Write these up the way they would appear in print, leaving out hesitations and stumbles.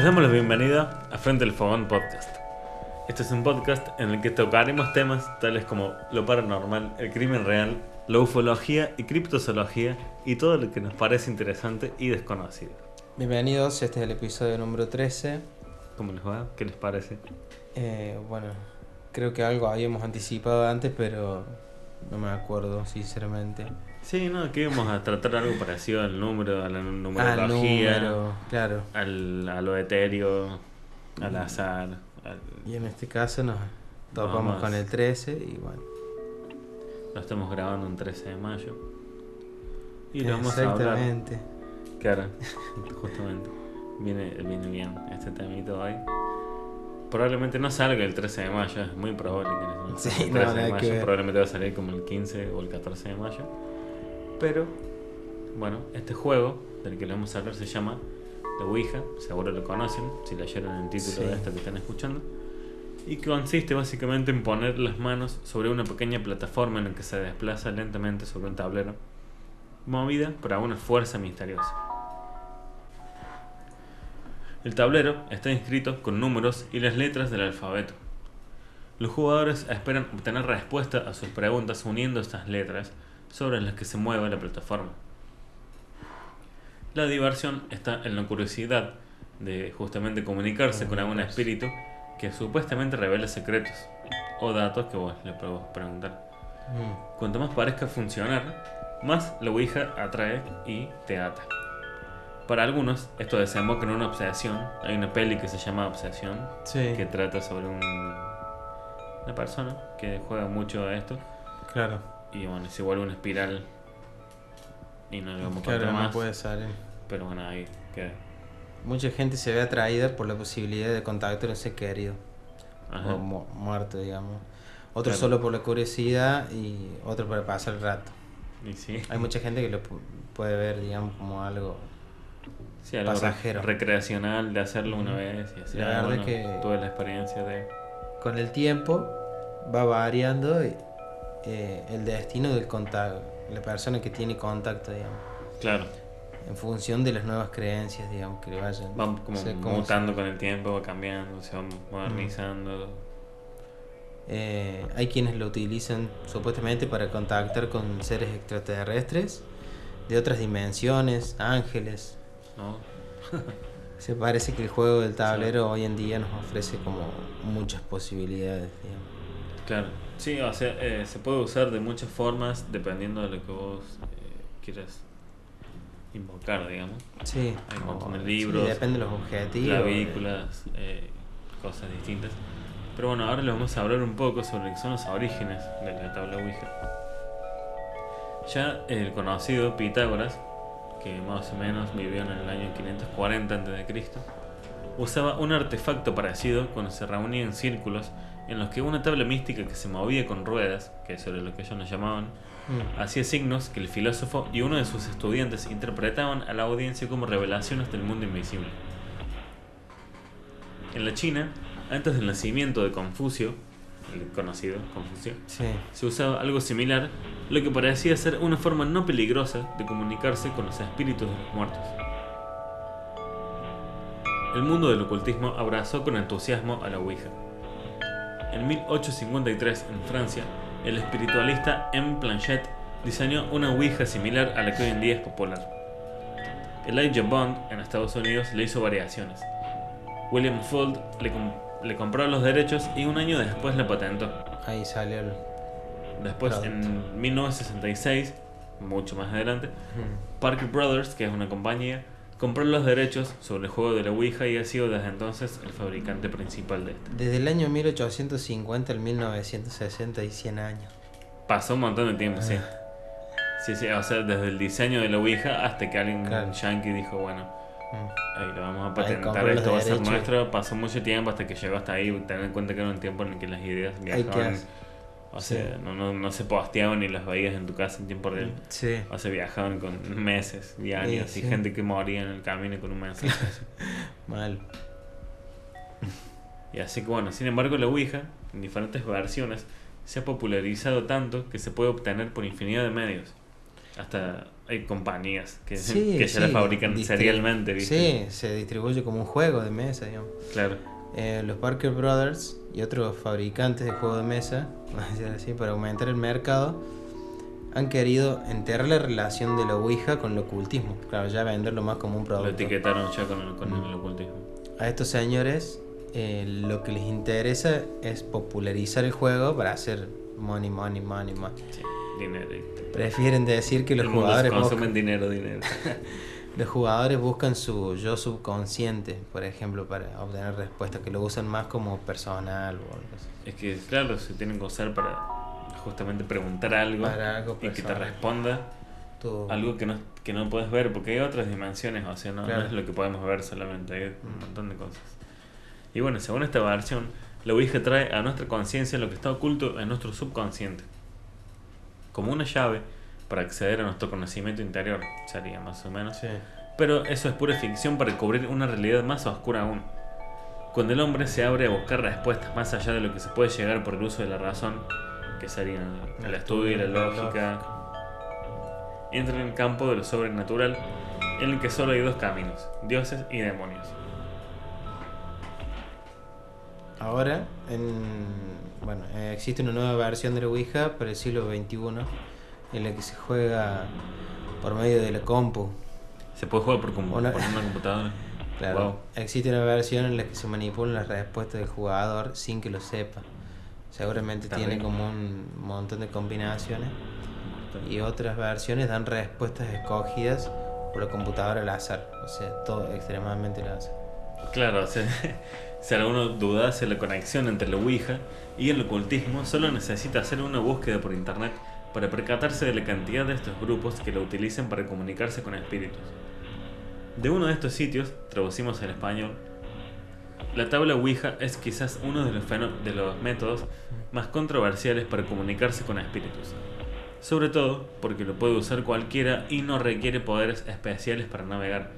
damos la bienvenida a Frente al Fogón Podcast. Este es un podcast en el que tocaremos temas tales como lo paranormal, el crimen real, la ufología y criptozoología y todo lo que nos parece interesante y desconocido. Bienvenidos, este es el episodio número 13. ¿Cómo les va? ¿Qué les parece? Bueno, creo que algo habíamos anticipado antes, pero no me acuerdo sinceramente. Sí, no, que íbamos a tratar algo parecido al número, a la numerología, Al número, claro. a lo etéreo, al azar. Y en este caso nos topamos Vamos. con el 13 y bueno. Lo estamos grabando un 13 de mayo. Y lo vamos a hablar. Exactamente. Claro, justamente. Viene bien este temito hoy. Probablemente no salga el 13 de mayo, es muy probable que no salga Sí, el no, 13 de nada que mayo. ver. Probablemente va a salir como el 15 o el 14 de mayo. Pero, bueno, este juego del que le vamos a hablar se llama La Ouija, seguro lo conocen, si leyeron el título Sí. de esto que están escuchando. Y que consiste básicamente en poner las manos sobre una pequeña plataforma en la que se desplaza lentamente sobre un tablero, movida por alguna fuerza misteriosa. El tablero está inscrito con números y las letras del alfabeto. Los jugadores esperan obtener respuesta a sus preguntas uniendo estas letras sobre las que se mueve la plataforma. La diversión está en la curiosidad de justamente comunicarse con algún espíritu que supuestamente revela secretos o datos que vos le podés preguntar. Cuanto más parezca funcionar, más la Ouija atrae y te ata. Para algunos, esto desemboca en una obsesión. Hay una peli que se llama Obsesión, Sí, que trata sobre una persona que juega mucho a esto claro. y bueno, se vuelve una espiral y no lo vamos a Claro, contar no más, puede salir. pero bueno, ahí queda. Mucha gente se ve atraída por la posibilidad de contactar a un ser querido. Ajá. O muerto, digamos. Otro Claro. solo por la curiosidad y otro para pasar el rato. Y sí, Hay mucha gente que lo puede ver, digamos, como algo sí, algo pasajero. recreacional de hacerlo una vez y así. La verdad bueno, que- tuve la experiencia de... con el tiempo va variando el destino del contacto, la persona que tiene contacto, digamos, Claro, en función de las nuevas creencias, digamos, que le vayan. va como sé cómo mutando con el tiempo, va cambiando, se va modernizando. Hay quienes lo utilizan supuestamente para contactar con seres extraterrestres de otras dimensiones, ángeles. ¿No? Se parece que el juego del tablero hoy en día nos ofrece como muchas posibilidades, digamos. Claro, sí, o sea, se puede usar de muchas formas dependiendo de lo que vos quieras invocar, digamos. Sí, Hay un montón de sí, libros, depende de los objetivos. clavículas, cosas distintas. Pero bueno, ahora les vamos a hablar un poco sobre lo que son los orígenes de la tabla Ouija. Ya el conocido Pitágoras, que más o menos vivió en el año 540 a.C., usaba un artefacto parecido cuando se reunía en círculos en los que una tabla mística que se movía con ruedas, que eso era lo que ellos nos llamaban, hacía signos que el filósofo y uno de sus estudiantes interpretaban a la audiencia como revelaciones del mundo invisible. En la China, antes del nacimiento de Confucio, el conocido Confucio, Sí, se usaba algo similar, lo que parecía ser una forma no peligrosa de comunicarse con los espíritus de los muertos. El mundo del ocultismo abrazó con entusiasmo a la Ouija. En 1853, en Francia, el espiritualista M. Planchet diseñó una Ouija similar a la que hoy en día es popular. Elijah Bond, en Estados Unidos, le hizo variaciones. William Fuld le compró los derechos y un año después la patentó. ahí salió el... Después, Producto. en 1966, mucho más adelante, Parker Brothers, que es una compañía, compró los derechos sobre el juego de la Ouija y ha sido desde entonces el fabricante principal de este. Desde el año 1850 al 1960 y 100 años. Pasó un montón de tiempo, sí. Sí, sí, o sea, desde el diseño de la Ouija hasta que alguien Claro. yankee dijo, bueno, ahí lo vamos a patentar, compró los esto va a ser derechos. nuestro. Pasó mucho tiempo hasta que llegó hasta ahí. Tener en cuenta que era un tiempo en el que las ideas Hay que viajaban. hacer. O sea, no se posteaban ni las veías en tu casa en tiempo real. Sí. O sea, viajaban con meses y años Sí, y sí. gente que moría en el camino con un mensaje. Mal. Y así que bueno, sin embargo la Ouija, en diferentes versiones, se ha popularizado tanto que se puede obtener por infinidad de medios. Hasta hay compañías que Sí, ya la sí, fabrican serialmente, ¿viste? Sí, se distribuye como un juego de mesa, digamos. Claro. Los Parker Brothers y otros fabricantes de juegos de mesa, vamos a decir así, para aumentar el mercado, han querido enterrar la relación de la Ouija con el ocultismo. Claro, ya venderlo más como un Lo producto. etiquetaron ya con el ocultismo. A estos señores lo que les interesa es popularizar el juego para hacer money. Sí, dinero. Prefieren decir que los El mundo jugadores consumen dinero. los jugadores buscan su yo subconsciente, por ejemplo, para obtener respuestas, que lo usan más como personal o algo así. Es que, claro, se tienen que usar para justamente preguntar algo, Para algo y que te personal. responda Tu- algo que no puedes ver, porque hay otras dimensiones, o sea, no Claro. es lo que podemos ver solamente, hay un montón de cosas. Y bueno, según esta versión, la Ouija trae a nuestra conciencia lo que está oculto en nuestro subconsciente, como una llave para acceder a nuestro conocimiento interior, sería más o menos. Sí. Pero eso es pura ficción para cubrir una realidad más oscura aún. Cuando el hombre se abre a buscar respuestas más allá de lo que se puede llegar por el uso de la razón, que serían el estudio y la lógica, entra en el campo de lo sobrenatural, en el que solo hay dos caminos: dioses y demonios. Ahora, existe una nueva versión de la Ouija para el siglo XXI, en la que se juega por medio de la compu. ¿Se puede jugar por Una- una computadora? Claro, Wow. existe una versión en la que se manipulan las respuestas del jugador sin que lo sepa. Seguramente Está tiene bien. como un montón de combinaciones. Y otras versiones dan respuestas escogidas por la computadora al azar. O sea, todo extremadamente al azar. Claro, o sea, si alguno dudase la conexión entre la Ouija y el ocultismo, solo necesita hacer una búsqueda por internet para percatarse de la cantidad de estos grupos que lo utilizan para comunicarse con espíritus. De uno de estos sitios, traducimos al español, la tabla Ouija es quizás uno de los métodos más controversiales para comunicarse con espíritus. Sobre todo porque lo puede usar cualquiera y no requiere poderes especiales para navegar.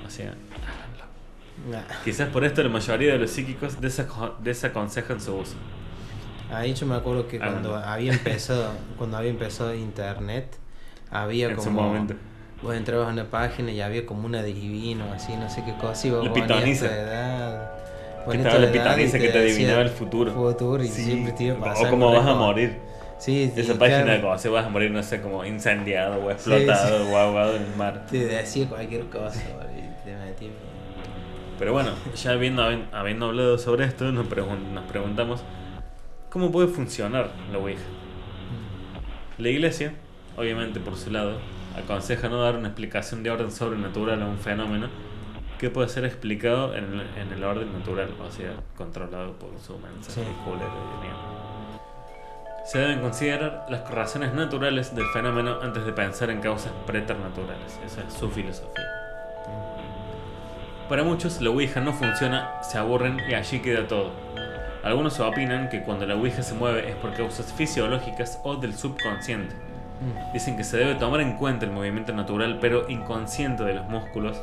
O sea, háganlo. Nah. Quizás por esto la mayoría de los psíquicos desaconsejan su uso. Ahí yo me acuerdo que Háganlo. cuando había empezado internet, había En como... su momento. Vos entrabas a una página y había como un adivino, así, no sé qué cosa, y vos La ponías pitoniza. tu edad. Que ponías estaba tu la edad pitoniza y que te decía adivinaba el futuro. y Sí. siempre te iba a O pasar. cómo por vas a ahí, morir. Sí, Esa y página claro, de cómo se vas a morir, no sé, como incendiado o explotado o ahogado en el mar. te decía cualquier cosa, boludo, y te metías. Pero bueno, ya habiendo hablado sobre esto, nos preguntamos ¿cómo puede funcionar la Ouija? La iglesia, obviamente por su lado, aconseja no dar una explicación de orden sobrenatural a un fenómeno que puede ser explicado en el orden natural, o sea, controlado por su mensaje Sí. culero y mierda. Se deben considerar las razones naturales del fenómeno antes de pensar en causas preternaturales. Esa es su filosofía. Para muchos, la Ouija no funciona, se aburren y allí queda todo. Algunos opinan que cuando la Ouija se mueve es por causas fisiológicas o del subconsciente. Dicen que se debe tomar en cuenta el movimiento natural pero inconsciente de los músculos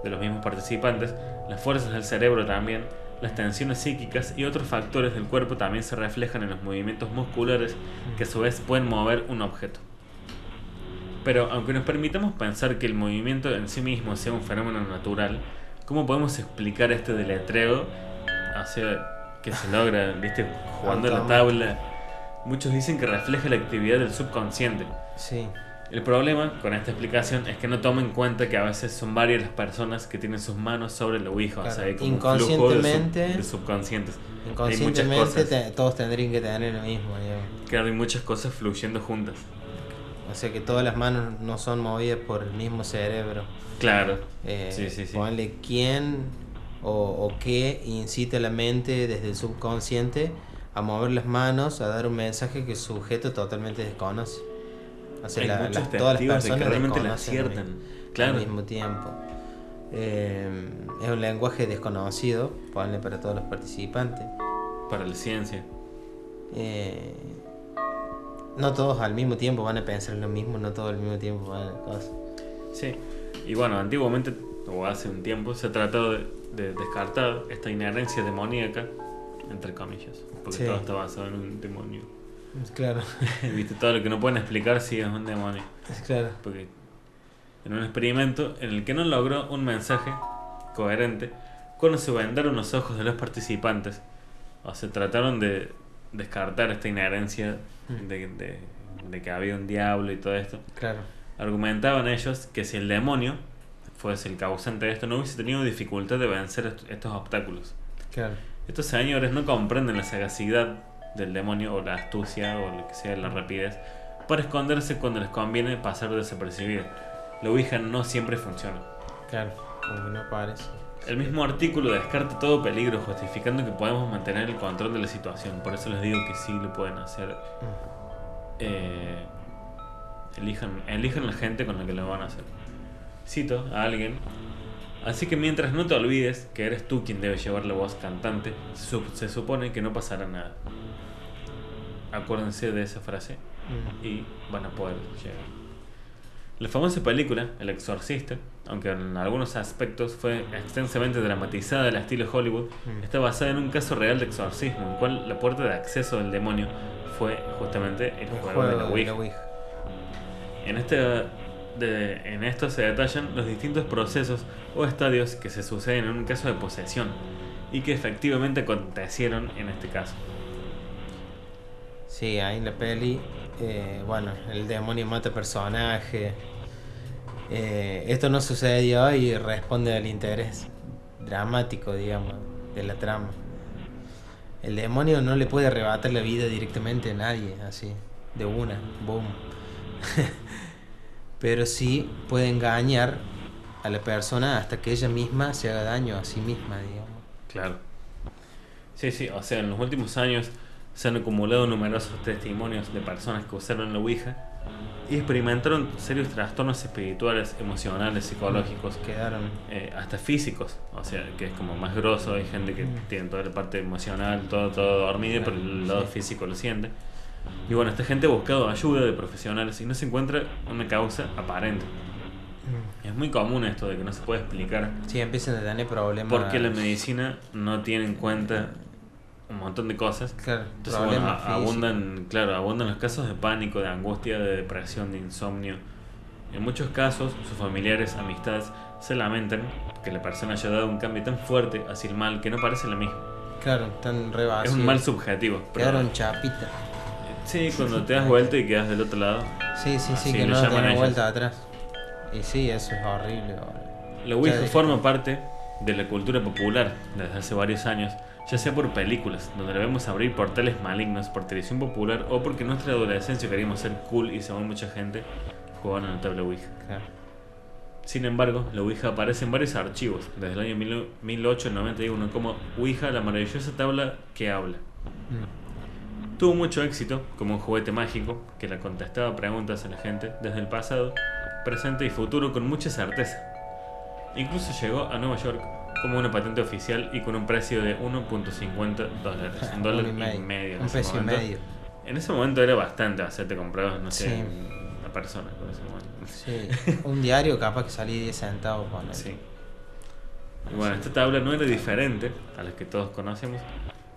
de los mismos participantes, las fuerzas del cerebro también, las tensiones psíquicas y otros factores del cuerpo también se reflejan en los movimientos musculares que a su vez pueden mover un objeto. Pero aunque nos permitamos pensar que el movimiento en sí mismo sea un fenómeno natural, ¿cómo podemos explicar este deletreo? O sea, que se logra, ¿viste? Jugando a la tabla. Muchos dicen que refleja la actividad del subconsciente. Sí. El problema con esta explicación es que no toma en cuenta que a veces son varias las personas que tienen sus manos sobre la Ouija. Claro. O sea, hay como un flujo de subconscientes. Inconscientemente todos tendrían que tener lo mismo, digamos. Claro, hay muchas cosas fluyendo juntas. O sea que todas las manos no son movidas por el mismo cerebro. Claro. Sí. Ponle quién o qué incita a la mente desde el subconsciente a mover las manos, a dar un mensaje que el sujeto totalmente desconoce. O sea, Hay muchos todas las testigos de que personas realmente la desconocen aciertan. al Claro. mismo tiempo. Es un lenguaje desconocido, ponle para todos los participantes. Para la ciencia. No todos al mismo tiempo van a pensar lo mismo, no todos al mismo tiempo van a cosas. Sí. Y bueno, antiguamente, o hace un tiempo, se ha tratado de descartar esta inherencia demoníaca, entre comillas, porque Sí. todo está basado en un demonio. Claro. Viste, todo lo que no pueden explicar sí es un demonio. Claro. Porque en un experimento en el que no logró un mensaje coherente, cuando se vendaron los ojos de los participantes, o se trataron de descartar esta inherencia de que había un diablo y todo esto, Claro. argumentaban ellos que si el demonio fuese el causante de esto, no hubiese tenido dificultad de vencer estos obstáculos. Claro. Estos señores no comprenden la sagacidad del demonio o la astucia o lo que sea, la rapidez, para esconderse cuando les conviene pasar desapercibido. La Ouija no siempre funciona. Claro. Como que no parece. El mismo artículo descarta todo peligro, justificando que podemos mantener el control de la situación. Por eso les digo que sí lo pueden hacer. Elijan la gente con la que lo van a hacer. Cito a alguien: así que mientras no te olvides que eres tú quien debe llevar la voz cantante, se supone que no pasará nada. Acuérdense de esa frase y van a poder llegar. La famosa película El Exorcista, aunque en algunos aspectos fue extensamente dramatizada al estilo Hollywood, está basada en un caso real de exorcismo, en el cual la puerta de acceso del demonio fue justamente el juego de la Ouija. En esto se detallan los distintos procesos o estadios que se suceden en un caso de posesión y que efectivamente acontecieron en este caso. Sí, ahí en la peli, bueno, el demonio mata personaje. Esto no sucedió y responde al interés dramático, digamos, de la trama. El demonio no le puede arrebatar la vida directamente a nadie, así, de una, boom. Pero sí puede engañar a la persona hasta que ella misma se haga daño a sí misma, digamos. Claro. Sí, o sea, en los últimos años se han acumulado numerosos testimonios de personas que usaron la Ouija y experimentaron serios trastornos espirituales, emocionales, psicológicos, Quedaron. hasta físicos, o sea, que es como más grosso. Hay gente que tiene toda la parte emocional, todo dormido, pero el lado físico lo siente. Y bueno, esta gente ha buscado ayuda de profesionales y no se encuentra una causa aparente. Es muy común esto de que no se puede explicar. Sí, empiezan a tener problemas. Porque la medicina no tiene en cuenta un montón de cosas. Claro, entonces, bueno, abundan los casos de pánico, de angustia, de depresión, de insomnio. En muchos casos, sus familiares, amistades, se lamentan que la persona haya dado un cambio tan fuerte hacia el mal que no parece la misma. Claro, tan re Es un mal subjetivo. Quedaron chapita. Sí, cuando te das vuelta y quedas del otro lado. Sí, que no tenés vuelta atrás. Y sí, eso es horrible. La Ouija forma parte de la cultura popular desde hace varios años, ya sea por películas, donde la vemos abrir portales malignos, por televisión popular o porque en nuestra adolescencia queríamos ser cool y según mucha gente jugaban a la tabla Ouija. Claro. Sin embargo, la Ouija aparece en varios archivos desde el año 1891 como Ouija, la maravillosa tabla que habla. Tuvo mucho éxito como un juguete mágico que le contestaba preguntas a la gente desde el pasado, presente y futuro con mucha certeza. Incluso llegó a Nueva York como una patente oficial y con un precio de $1.50, $1.50. Un peso y medio. En ese momento era bastante, o sea, te comprabas, no sé, una persona con ese momento. Sí, un diario capaz que salía 10 centavos. Bueno, sí. Y bueno, esta tabla no era diferente a las que todos conocemos.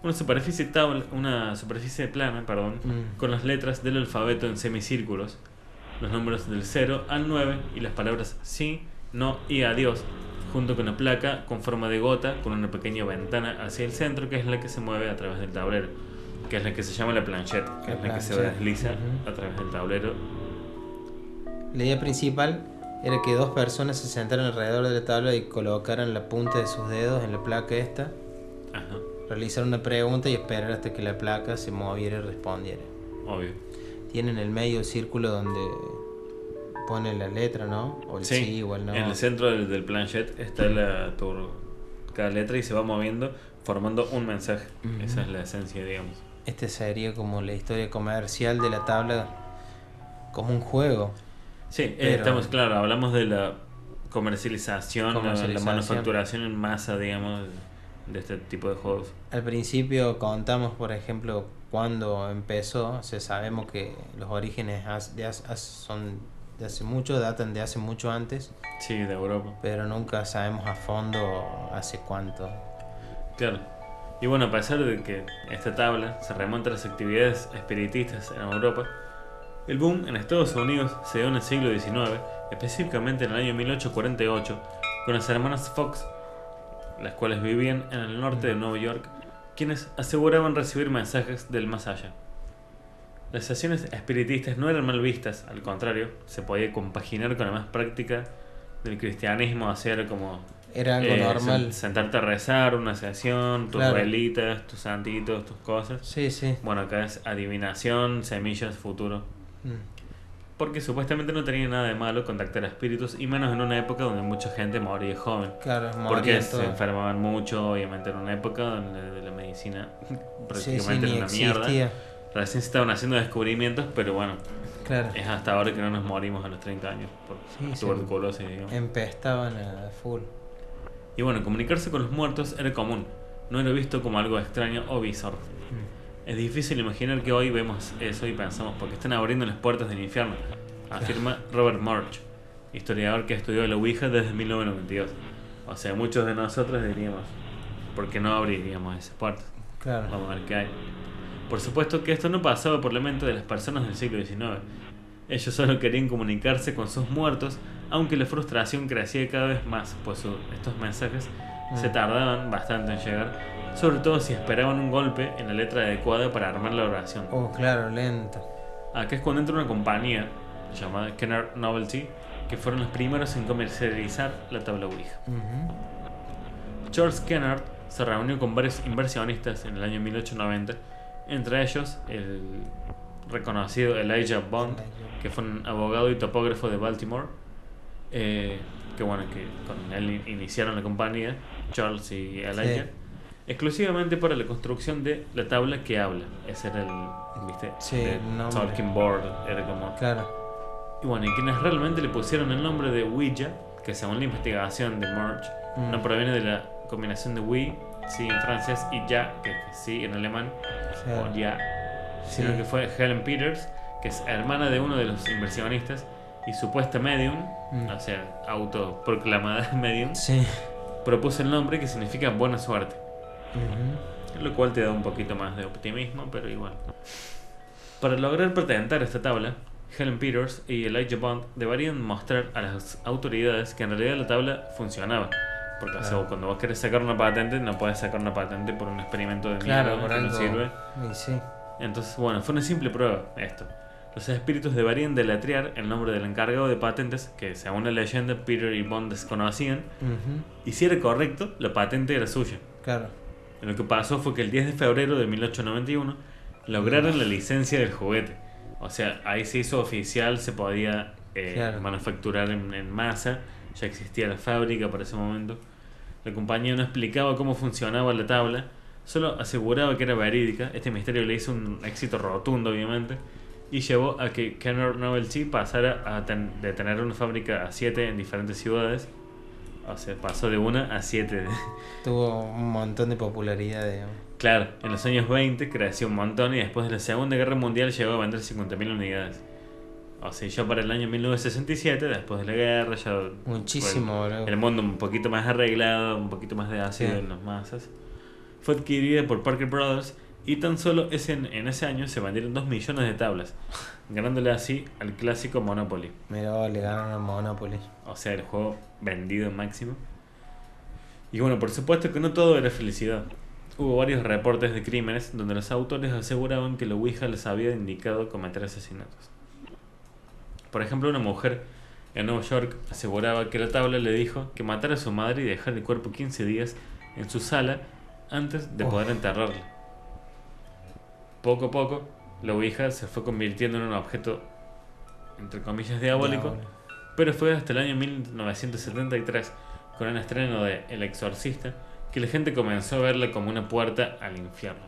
Una superficie plana, con las letras del alfabeto en semicírculos, los números del 0 al 9 y las palabras sí, no y adiós, junto con una placa con forma de gota con una pequeña ventana hacia el centro, que es la que se mueve a través del tablero, que es la que se llama la planchette, que es la que se desliza a través del tablero. La idea principal era que dos personas se sentaran alrededor de la tabla y colocaran la punta de sus dedos en la placa esta. Ajá. Realizar una pregunta y esperar hasta que la placa se moviera y respondiera. Obvio. Tiene en el medio el círculo donde pone la letra, ¿no? O el sí o el no. En el centro del planchette está cada letra y se va moviendo formando un mensaje. Esa es la esencia, digamos. Este sería como la historia comercial de la tabla, como un juego. Sí, estamos claro, hablamos de la comercialización, la manufacturación en masa, digamos, de este tipo de juegos. Al principio contamos, por ejemplo, cuando empezó. Sabemos que los orígenes son de hace mucho, datan de hace mucho antes. Sí, de Europa. Pero nunca sabemos a fondo hace cuánto. Claro. Y bueno, a pesar de que esta tabla se remonta a las actividades espiritistas en Europa, el boom en Estados Unidos se dio en el siglo XIX, específicamente en el año 1848, con las hermanas Fox, las cuales vivían en el norte de Nueva York, quienes aseguraban recibir mensajes del más allá. Las sesiones espiritistas no eran mal vistas, al contrario, se podía compaginar con la más práctica del cristianismo, hacer como Era algo normal. sentarte a rezar, una sesión, tus Claro. velitas, tus santitos, tus cosas. Sí, sí. Bueno, acá es adivinación, semillas, futuro. Mm. Porque supuestamente no tenía nada de malo contactar a espíritus, y menos en una época donde mucha gente moría joven. Claro, Porque morían se todos. enfermaban mucho, obviamente en una época donde la medicina Sí, prácticamente ni era una mierda. existía. Recién se estaban haciendo descubrimientos, pero bueno, Claro. es hasta ahora que no nos morimos a los 30 años por Sí, tuberculosis, digamos. Empestaban a full. Y bueno, comunicarse con los muertos era común, no era visto como algo extraño o bizarro. Mm. Es difícil imaginar que hoy vemos eso y pensamos, porque están abriendo las puertas del infierno, afirma Robert Murch, historiador que estudió la Ouija desde 1992. O sea, muchos de nosotros diríamos, ¿por qué no abriríamos esas puertas? Claro. Vamos a ver qué hay. Por supuesto que esto no pasaba por la mente de las personas del siglo XIX. Ellos solo querían comunicarse con sus muertos, aunque la frustración crecía cada vez más, pues estos mensajes se tardaban bastante en llegar, sobre todo si esperaban un golpe en la letra adecuada para armar la oración. Oh, claro, lento. Acá es cuando entra una compañía llamada Kenner Novelty, que fueron los primeros en comercializar la tabla Ouija. Charles Kennard se reunió con varios inversionistas en el año 1890, entre ellos el reconocido Elijah Bond, que fue un abogado y topógrafo de Baltimore, que bueno, que con él iniciaron la compañía, Charles y Elijah, Sí. exclusivamente para la construcción de la tabla que habla. Ese era el, ¿viste? Sí, The el nombre. Talking Board, era como... Claro. Y bueno, y quienes realmente le pusieron el nombre de Ouija, que según la investigación de Murch, no proviene de la combinación de oui, sí en francés, y ya, que es sí en alemán, Claro. o ya, Sí. sino que fue Helen Peters, que es hermana de uno de los inversionistas y supuesta medium, o sea, autoproclamada medium, Sí. propuso el nombre que significa buena suerte, Ujú. lo cual te da un poquito más de optimismo, pero igual. Para lograr patentar esta tabla, Helen Peters y Elijah Bond deberían mostrar a las autoridades que en realidad la tabla funcionaba. Porque o sea, Claro. cuando vos querés sacar una patente, no puedes sacar una patente por un experimento de Claro, mierda por que no algo. sirve. Y sí. Entonces, bueno, fue una simple prueba esto. Los espíritus deberían deletrear el nombre del encargado de patentes, que según la leyenda Peter y Bond desconocían, Ujú. y si era correcto, la patente era suya. Claro. Lo que pasó fue que el 10 de febrero de 1891 lograron la licencia del juguete. O sea, ahí se hizo oficial, se podía Claro. manufacturar en masa, ya existía la fábrica para ese momento. La compañía no explicaba cómo funcionaba la tabla, solo aseguraba que era verídica. Este misterio le hizo un éxito rotundo, obviamente, y llevó a que Kenner Novelty pasara de tener una fábrica a 7 en diferentes ciudades. O sea, pasó de 1 a 7. Tuvo un montón de popularidad, digamos. Claro, en los años 20 creció un montón y después de la Segunda Guerra Mundial llegó a vender 50.000 unidades. O sea, ya para el año 1967, después de la guerra, ya Muchísimo, fue boludo. el mundo un poquito más arreglado, un poquito más de ácido Sí. en las masas. Fue adquirida por Parker Brothers y tan solo en ese año se vendieron 2 millones de tablas, ganándole así al clásico Monopoly. Mira, le ganaron a Monopoly. O sea, el juego vendido máximo. Y bueno, por supuesto que no todo era felicidad. Hubo varios reportes de crímenes donde los autores aseguraban que la Ouija les había indicado cometer asesinatos. Por ejemplo, una mujer en Nueva York aseguraba que la tabla le dijo que matara a su madre y dejar el cuerpo 15 días en su sala antes de poder enterrarla. Poco a poco, la Ouija se fue convirtiendo en un objeto, entre comillas, diabólico. Diablo. Pero fue hasta el año 1973, con el estreno de El Exorcista, que la gente comenzó a verla como una puerta al infierno.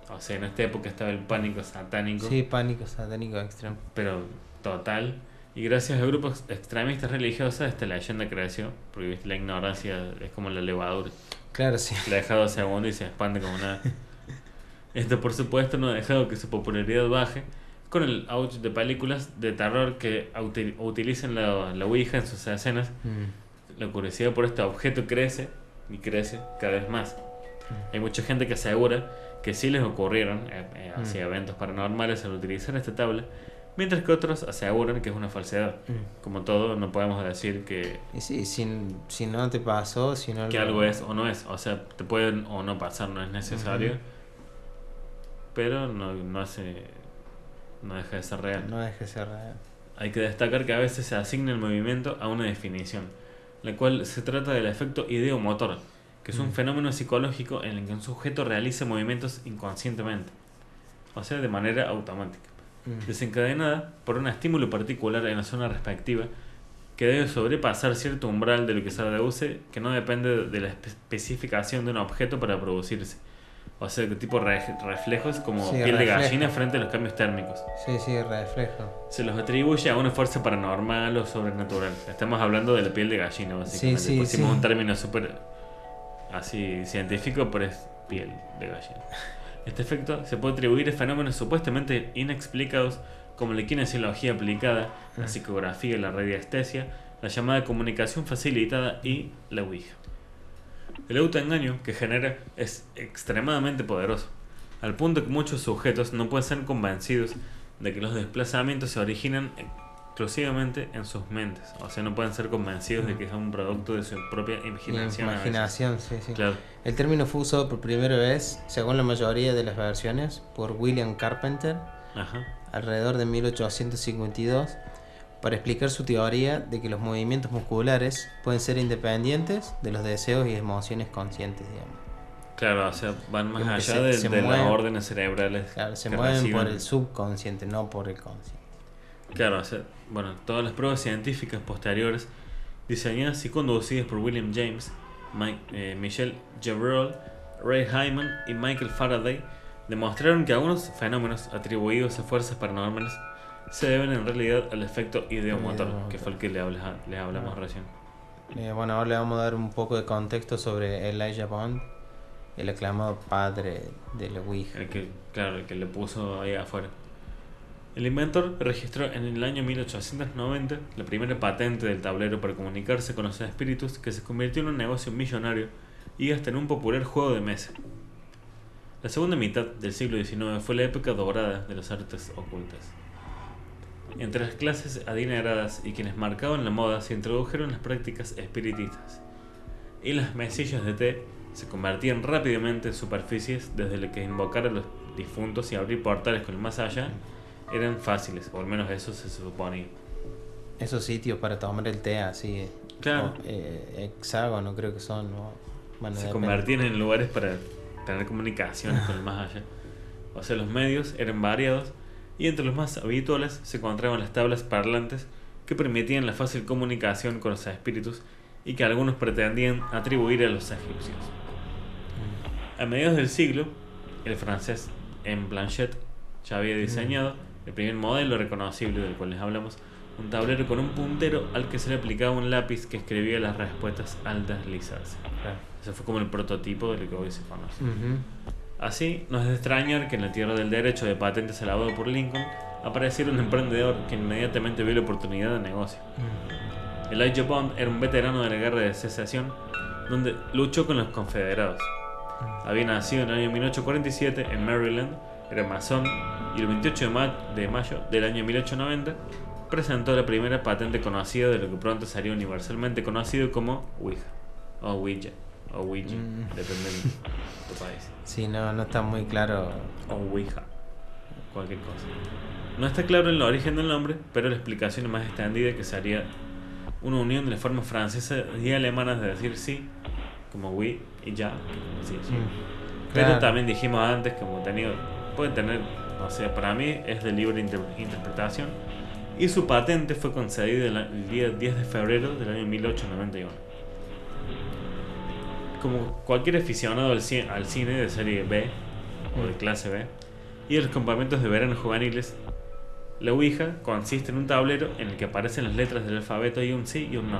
O sea, en esta época estaba el pánico satánico, Sí, pánico satánico extremo. pero total. Y gracias a grupos extremistas religiosos, esta leyenda creció, porque ¿viste? La ignorancia es como la levadura. Claro, sí. La deja 2 segundos y se expande como nada. Esto, por supuesto, no ha dejado que su popularidad baje, con el auge de películas de terror que utilizan la Ouija en sus escenas. La curiosidad por este objeto crece y crece cada vez más. Hay mucha gente que asegura que sí les ocurrieron así eventos paranormales al utilizar esta tabla, mientras que otros aseguran que es una falsedad. Como todo, no podemos decir que, Y sí, si no te pasó, si no que algo es o no es. O sea, te pueden o no pasar, no es necesario, pero no deja de ser real. no dejes de ser real. Hay que destacar que a veces se asigna el movimiento a una definición, la cual se trata del efecto ideomotor, que es un fenómeno psicológico en el que un sujeto realiza movimientos inconscientemente, o sea, de manera automática, desencadenada por un estímulo particular en la zona respectiva que debe sobrepasar cierto umbral de lo que se deduce que no depende de la especificación de un objeto para producirse. O sea, tipo reflejos como Sí, piel de reflejo. gallina frente a los cambios térmicos. Sí, reflejo. Se los atribuye a una fuerza paranormal o sobrenatural. Estamos hablando de la piel de gallina, básicamente. Sí, Pusimos sí. un término súper así científico, pero es piel de gallina. Este efecto se puede atribuir a fenómenos supuestamente inexplicados como la kinesiología aplicada, la psicografía y la radiestesia, la llamada comunicación facilitada y la Ouija. El autoengaño que genera es extremadamente poderoso, al punto que muchos sujetos no pueden ser convencidos de que los desplazamientos se originan exclusivamente en sus mentes. O sea, no pueden ser convencidos de que es un producto de su propia imaginación. Imaginación, sí. Claro. El término fue usado por primera vez, según la mayoría de las versiones, por William Carpenter Ajá. alrededor de 1852 para explicar su teoría de que los movimientos musculares pueden ser independientes de los deseos y emociones conscientes, digamos. Claro, o sea, van más Como que allá se de las mueven. órdenes cerebrales. Claro, se que mueven reciben. por el subconsciente, no por el consciente. Claro, o sea, bueno, todas las pruebas científicas posteriores, diseñadas y conducidas por William James, Michel Gevrol, Ray Hyman y Michael Faraday, demostraron que algunos fenómenos atribuidos a fuerzas paranormales se deben en realidad al efecto ideomotor, que fue el que le hablamos recién. Bueno, ahora le vamos a dar un poco de contexto sobre Elijah Bond, el aclamado padre de la Ouija. El que le puso ahí afuera. El inventor registró en el año 1890 la primera patente del tablero para comunicarse con los espíritus, que se convirtió en un negocio millonario y hasta en un popular juego de mesa. La segunda mitad del siglo XIX fue la época dorada de las artes ocultas. Entre las clases adineradas y quienes marcaban la moda se introdujeron las prácticas espiritistas, y las mesillas de té se convertían rápidamente en superficies desde las que invocar a los difuntos y abrir portales con el más allá eran fáciles, o al menos eso se suponía. Esos sitios para tomar el té así, Claro. hexágono creo que son, ¿no? Bueno, Se depende. convertían en lugares para tener comunicaciones con el más allá. O sea, los medios eran variados y entre los más habituales se encontraban las tablas parlantes que permitían la fácil comunicación con los espíritus y que algunos pretendían atribuir a los egipcios. A mediados del siglo, el francés M. Blanchet ya había diseñado el primer modelo reconocible del cual les hablamos, un tablero con un puntero al que se le aplicaba un lápiz que escribía las respuestas al deslizarse. Claro. Ese fue como el prototipo de lo que hoy se conoce. Ujú. Así, no es de extrañar que en la tierra del derecho de patentes elaborado por Lincoln apareciera un emprendedor que inmediatamente vio la oportunidad de negocio. Elijah Bond era un veterano de la guerra de secesión, donde luchó con los confederados. Había nacido en el año 1847 en Maryland, era masón, y el 28 de mayo del año 1890 presentó la primera patente conocida de lo que pronto sería universalmente conocido como Ouija, o Ouija, o Ouija, depende de tu país. Sí, no está muy claro. O Ouija, cualquier cosa. No está claro el origen del nombre, pero la explicación es más extendida que sería una unión de las formas francesas y alemanas de decir sí, como oui y ya, que como sí. Pero Claro. también dijimos antes, como puede tener, o sea, para mí es de libre interpretación, y su patente fue concedida el día 10 de febrero del año 1891. Como cualquier aficionado al cine de serie B o de clase B y a los campamentos de verano juveniles, la Ouija consiste en un tablero en el que aparecen las letras del alfabeto y un sí y un no.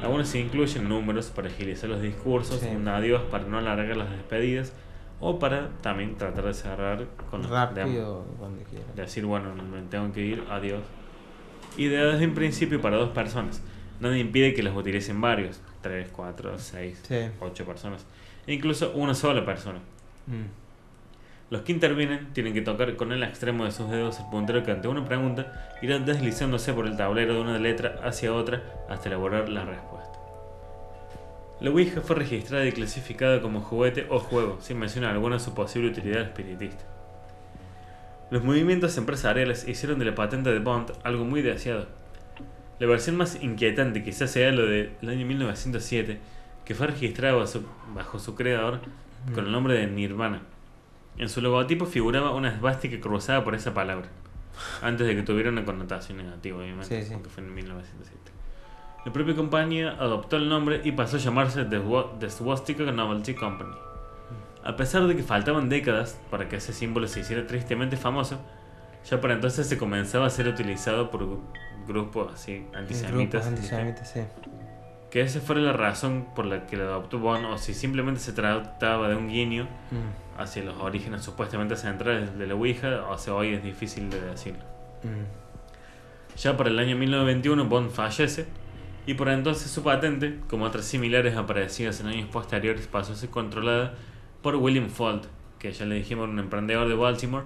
Algunos se incluyen números para agilizar los discursos, Sí. un adiós para no alargar las despedidas o para también tratar de cerrar con Rápido, cuando quiera. decir, bueno, me tengo que ir, adiós. Ideadas en principio para 2 personas. Nada impide que las utilicen varios, 3, 4, 6, Sí. 8 personas. e incluso una sola persona. Mm. Los que intervienen tienen que tocar con el extremo de sus dedos el puntero que ante una pregunta irá deslizándose por el tablero de una letra hacia otra hasta elaborar la respuesta. La Ouija fue registrada y clasificada como juguete o juego, sin mencionar alguna de su posible utilidad espiritista. Los movimientos empresariales hicieron de la patente de Bond algo muy deseado. La versión más inquietante quizás sea lo del año 1907, que fue registrado bajo su creador con el nombre de Nirvana. En su logotipo figuraba una esvástica cruzada por esa palabra, antes de que tuviera una connotación negativa, obviamente, Sí. porque fue en 1907. La propia compañía adoptó el nombre y pasó a llamarse The Swastika Novelty Company. A pesar de que faltaban décadas para que ese símbolo se hiciera tristemente famoso, ya para entonces se comenzaba a ser utilizado por grupos así antisemitas. Antisemitas, sí. Que esa fuera la razón por la que lo adoptó Bond, o si simplemente se trataba de un guiño hacia los orígenes supuestamente centrales de la Ouija, o sea, hoy es difícil de decirlo. Ya para el año 1921 Bond fallece, y por entonces su patente, como otras similares aparecidas en años posteriores, pasó a ser controlada por William Fuld, que ya le dijimos, un emprendedor de Baltimore,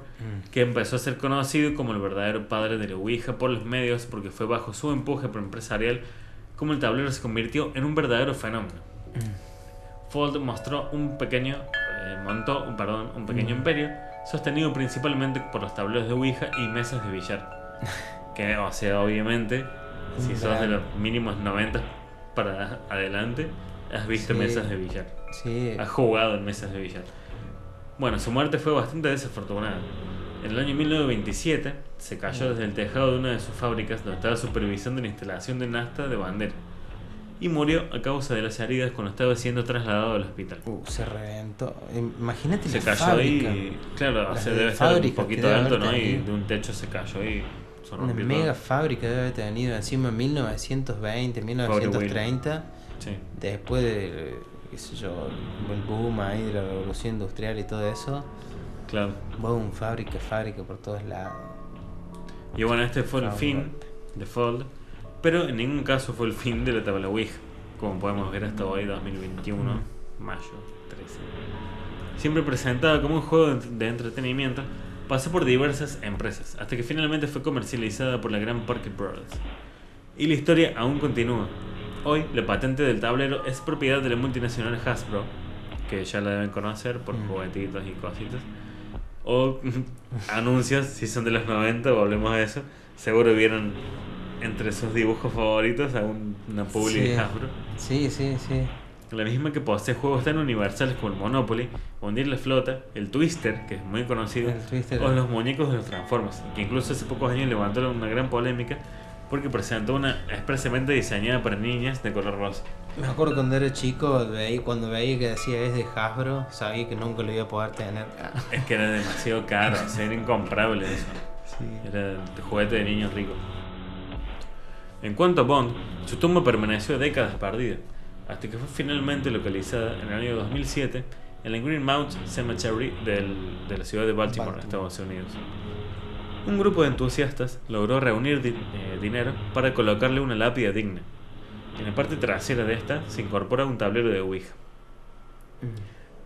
que empezó a ser conocido como el verdadero padre de la Ouija por los medios, porque fue bajo su empuje empresarial como el tablero se convirtió en un verdadero fenómeno. Fuld montó un pequeño imperio, sostenido principalmente por los tableros de Ouija y mesas de billar. Que, o sea, obviamente, si sos de los mínimos 90 para adelante, has visto mesas de billar. Sí. Has jugado en mesas de billar. Bueno, su muerte fue bastante desafortunada. En el año 1927 se cayó desde el tejado de una de sus fábricas donde estaba supervisando la instalación de un asta de bandera y murió a causa de las heridas cuando estaba siendo trasladado al hospital. Se reventó. Imagínate Se la cayó fábrica. ahí, claro, o Las sea, de debe estar un fábrica poquito que debe alto, haber ¿no? Y tenido. de un techo se cayó y se Una rompió mega todo. fábrica debe haber tenido encima en 1920, 1930. Sí, Después de, qué sé yo, el boom ahí de la revolución industrial y todo eso. claro. Boom, fábrica por todos lados. Y bueno, este fue el Fue un fin golpe. de Fold, pero en ningún caso fue el fin de la tabla Ouija, como podemos ver hasta hoy, 2021, mayo 13. Siempre presentada como un juego de entretenimiento, pasó por diversas empresas, hasta que finalmente fue comercializada por la gran Parker Brothers. Y la historia aún continúa. Hoy, la patente del tablero es propiedad de la multinacional Hasbro, que ya la deben conocer por juguetitos y cositas. O anuncios, si son de los 90, volvemos a eso. Seguro vieron entre sus dibujos favoritos a una publi de Hasbro. Sí. La misma que posee juegos tan universales como el Monopoly, Hundir la Flota, el Twister, que es muy conocido, El Twister. o los muñecos de los Transformers, que incluso hace pocos años levantó una gran polémica porque presentó una expresamente diseñada para niñas de color rosa. Me acuerdo cuando era chico, cuando veía que decía es de Hasbro, sabía que nunca lo iba a poder tener. Es que era demasiado caro, o sea, era incomparable eso. Sí. Era el juguete de niños ricos. En cuanto a Bond, su tumba permaneció décadas perdida, hasta que fue finalmente localizada en el año 2007 en el Greenmount Cemetery de la ciudad de Baltimore, Estados Unidos. Un grupo de entusiastas logró reunir dinero para colocarle una lápida digna. En la parte trasera de esta se incorpora un tablero de Ouija.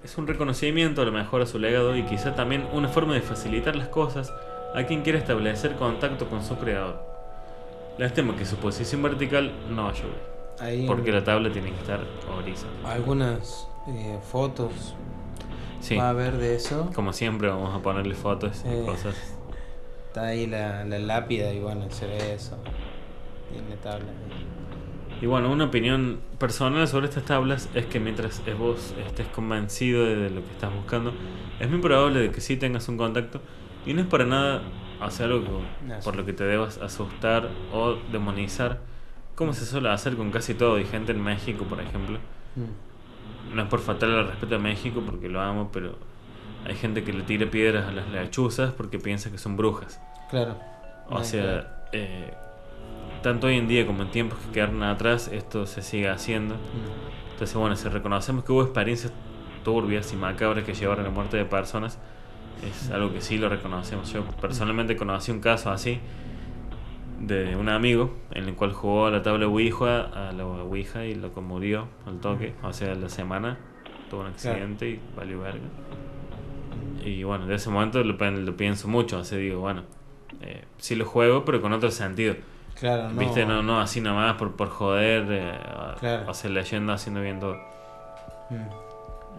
Es un reconocimiento a lo mejor a su legado y quizá también una forma de facilitar las cosas a quien quiera establecer contacto con su creador. Lástima que su posición vertical no ayude, Hay porque la tabla tiene que estar horizontal. algunas fotos Sí, va a haber de eso. como siempre vamos a ponerle fotos y cosas. Está ahí la lápida y bueno, se ve eso. Y la tabla. Y bueno, una opinión personal sobre estas tablas es que mientras vos estés convencido de lo que estás buscando, es muy probable de que sí tengas un contacto y no es para nada hacer algo por lo que te debas asustar o demonizar, como se suele hacer con casi todo, y gente en México, por ejemplo. No es por faltarle el respeto a México, porque lo amo, pero hay gente que le tira piedras a las lechuzas porque piensa que son brujas. Claro. O sea, tanto hoy en día como en tiempos que quedaron atrás, esto se sigue haciendo. Entonces, bueno, si reconocemos que hubo experiencias turbias y macabras que llevaron a la muerte de personas, es algo que sí lo reconocemos. Yo personalmente conocí un caso así de un amigo en el cual jugó a la tabla Ouija, y loco murió al toque, o sea, a la semana tuvo un accidente y valió verga. Y bueno, de ese momento lo pienso mucho, así digo, bueno, sí lo juego, pero con otro sentido. Claro, no. Viste, no así nomás por joder, Claro. hacer leyenda haciendo bien todo.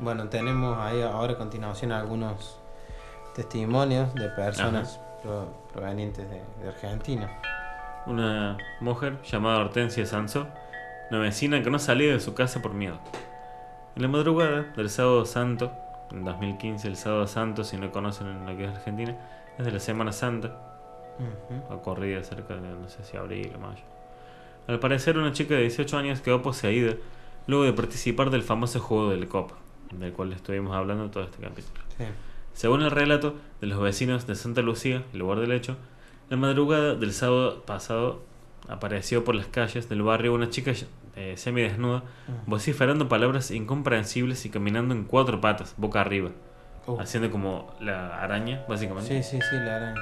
Bueno, tenemos ahí ahora a continuación algunos testimonios de personas provenientes de Argentina. Una mujer llamada Hortensia Sanso, una vecina que no salía de su casa por miedo. En la madrugada del sábado santo, en 2015, el sábado santo, si no conocen lo que es Argentina, es de la Semana Santa, ocurrida cerca de, no sé si abril o mayo. Al parecer, una chica de 18 años quedó poseída luego de participar del famoso juego de la copa, del cual estuvimos hablando en todo este capítulo. Sí. Según el relato de los vecinos de Santa Lucía, el lugar del hecho, la madrugada del sábado pasado apareció por las calles del barrio una chica semidesnuda, vociferando palabras incomprensibles y caminando en 4 patas, boca arriba, haciendo como la araña, básicamente. Sí, la araña.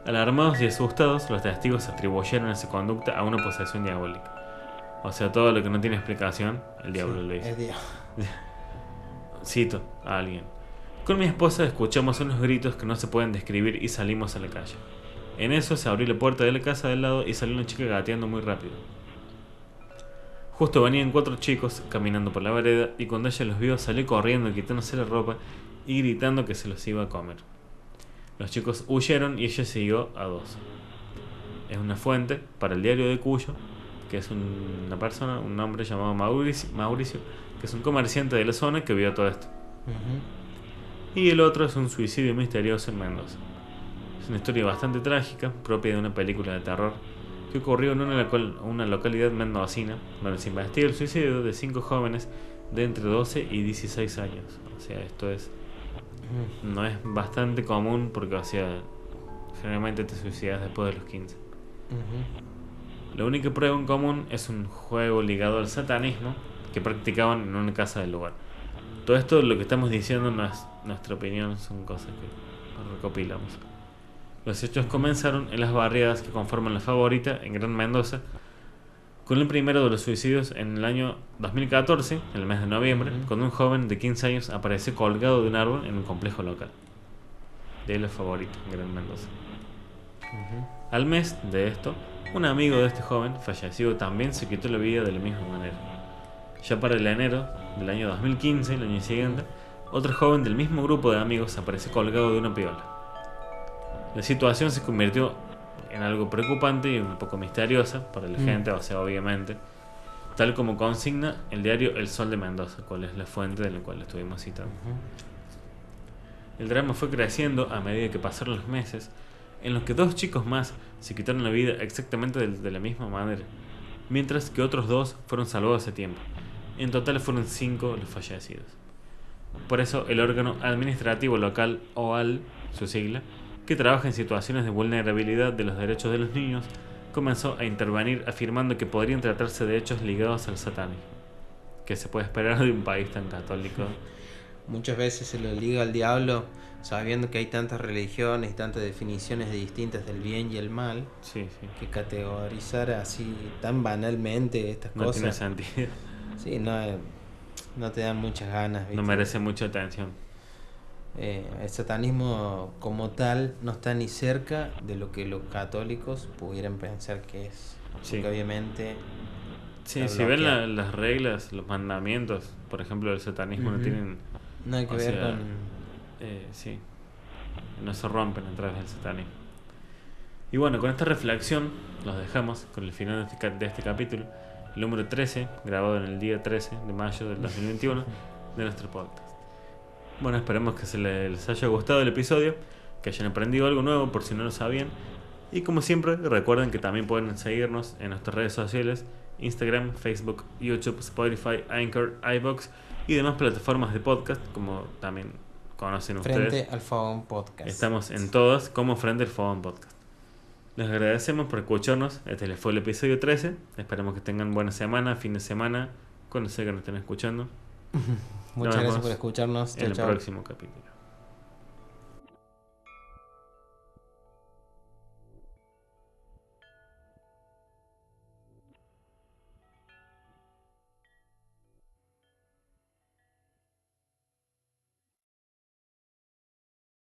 Alarmados y asustados, los testigos atribuyeron esa conducta a una posesión diabólica. O sea, todo lo que no tiene explicación, el diablo lo dice. Es diablo. Cito a alguien. Con mi esposa escuchamos unos gritos que no se pueden describir y salimos a la calle. En eso se abrió la puerta de la casa del lado y salió una chica gateando muy rápido. Justo venían 4 chicos caminando por la vereda y cuando ella los vio salió corriendo quitándose la ropa y gritando que se los iba a comer. Los chicos huyeron y ella siguió a 2. Es una fuente para el diario de Cuyo, que es una persona, un hombre llamado Mauricio, que es un comerciante de la zona que vio todo esto. Y el otro es un suicidio misterioso en Mendoza. Es una historia bastante trágica, propia de una película de terror, que ocurrió en una localidad mendocina, donde se investiga el suicidio de 5 jóvenes de entre 12 y 16 años. O sea, esto no es bastante común porque, o sea, generalmente te suicidas después de los 15. La única prueba en común es un juego ligado al satanismo que practicaban en una casa del lugar. Todo esto, lo que estamos diciendo, no es nuestra opinión, son cosas que recopilamos. Los hechos comenzaron en las barriadas que conforman La Favorita, en Gran Mendoza, con el primero de los suicidios en el año 2014, en el mes de noviembre, cuando un joven de 15 años apareció colgado de un árbol en un complejo local de La Favorita, en Gran Mendoza. Al mes de esto, un amigo de este joven, fallecido, también se quitó la vida de la misma manera. Ya para el enero del año 2015, el año siguiente, otro joven del mismo grupo de amigos apareció colgado de una piola. La situación se convirtió en algo preocupante y un poco misteriosa para la gente, o sea, obviamente, tal como consigna el diario El Sol de Mendoza, cual es la fuente de la cual estuvimos citando. El drama fue creciendo a medida que pasaron los meses, en los que 2 chicos más se quitaron la vida exactamente de la misma manera, mientras que otros 2 fueron salvados a tiempo. En total fueron 5 los fallecidos. Por eso el órgano administrativo local, OAL, su sigla, que trabaja en situaciones de vulnerabilidad de los derechos de los niños, comenzó a intervenir afirmando que podrían tratarse de hechos ligados al satanismo. ¿Qué se puede esperar de un país tan católico? Muchas veces se lo liga al diablo, sabiendo que hay tantas religiones y tantas definiciones distintas del bien y el mal, que categorizar así tan banalmente estas cosas no tiene sentido. Sí, no te dan muchas ganas, ¿viste? No merece mucha atención. El satanismo como tal no está ni cerca de lo que los católicos pudieran pensar que es. Porque obviamente... Sí, si ven las reglas, los mandamientos, por ejemplo, del satanismo no tienen... Nada que ver con... sí, no se rompen a través del satanismo. Y bueno, con esta reflexión los dejamos con el final de este capítulo, el número 13, grabado en el día 13 de mayo del 2021 de nuestro podcast. Bueno, esperemos que les haya gustado el episodio, que hayan aprendido algo nuevo por si no lo sabían. Y como siempre, recuerden que también pueden seguirnos en nuestras redes sociales, Instagram, Facebook, YouTube, Spotify, Anchor, iVoox y demás plataformas de podcast, como también conocen ustedes. Frente al Fogón Podcast. Estamos en todas como Frente al Fogón Podcast. Les agradecemos por escucharnos. Este fue el episodio 13. Esperemos que tengan buena semana, fin de semana, cuando sea que nos estén escuchando. Muchas gracias por escucharnos. En el próximo capítulo.